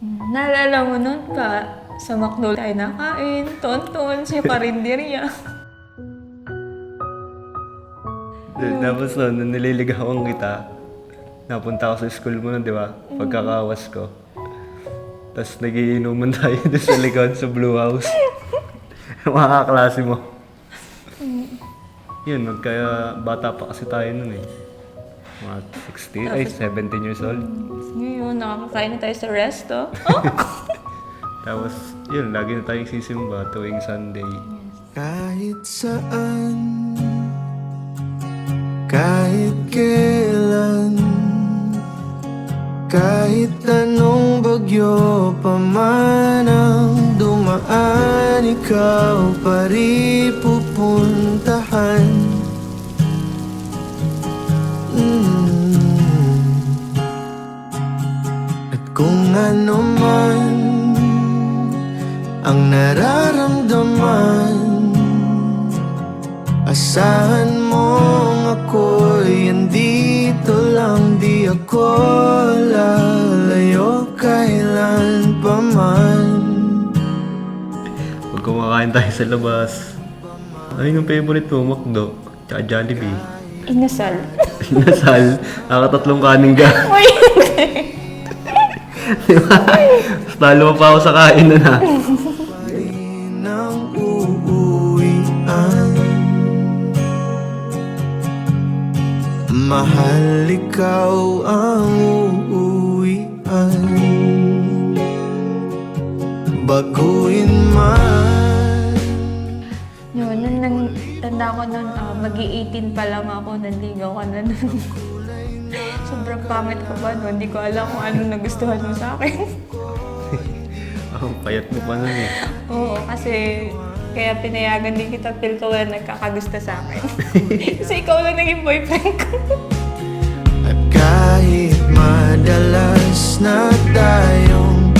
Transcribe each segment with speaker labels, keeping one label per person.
Speaker 1: Naalala mo nun pa, sa McDo tayo nakain, tonton, sa karinderya.
Speaker 2: Tapos nung nililigawan kita, napunta ako sa school mo nun, di ba? Pagkakawas ko. Tapos nagiinuman tayo doon sa likod sa Blue House. Mga kaklase mo. Yun, kaya bata pa kasi tayo nun eh. Mga 17 years old.
Speaker 1: Ngayon, nakakakain na tayo sa resto.
Speaker 2: Tapos, yun, lagi na tayong sisimba tuwing Sunday.
Speaker 3: Kahit saan, kahit kailan, kahit anong bagyo pa man ang dumaan, ikaw pa rin pupuntahan. At kung ano man ang nararamdaman, asahan mong ako'y andito lang, di ako lalayo kailan pa man.
Speaker 2: Pag kumakain tayo sa labas, ano yung favorite mo? McDo, tsaka Jollibee.
Speaker 1: Inasal.
Speaker 2: Nasal, nakatatlong kanin ka.
Speaker 1: Uy!
Speaker 2: Diba? Talo pa ako sa kain na na.
Speaker 3: Nang uuwian, mahal ikaw ang uuwian. Baguhin man.
Speaker 1: Yun, tanda ko nun, mag-i-18 pa lang ako, nanligaw ka na nun. Sobrang pangit ko ba nun? Hindi ko alam kung anong nagustuhan mo sa akin.
Speaker 2: Ang payat mo pa nun eh.
Speaker 1: Oo, kasi kaya pinayagan din kita till ka wala nagkakagusto sa akin. Kasi ikaw lang naging boyfriend ko.
Speaker 3: At kahit madalas na tayong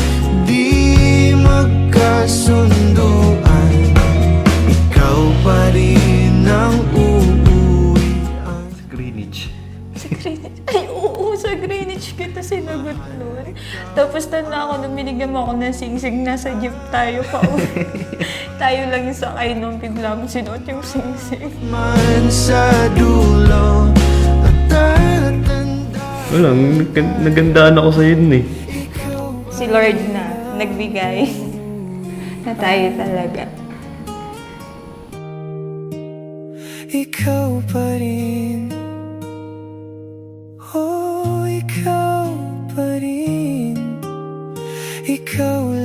Speaker 3: di magkasunduan, ikaw pa rin ang uuwian.
Speaker 2: Sa Greenwich.
Speaker 1: Sa Greenwich. Ay, oo, sa Greenwich kita sinagot nun. Tapos tanda ako nung binigyan mo ako ng singsing, nasa jeep tayo pa uwi. Tayo lang yung sakay nung biglang sinuot yung singsing.
Speaker 3: Man sa dulo at tatanda,
Speaker 2: Wala, nagandaan ako sa yun eh.
Speaker 1: Si Lord na nagbigay na tayo talaga.
Speaker 3: ikaw pa rin. Oh, ikaw pa rin. Ikaw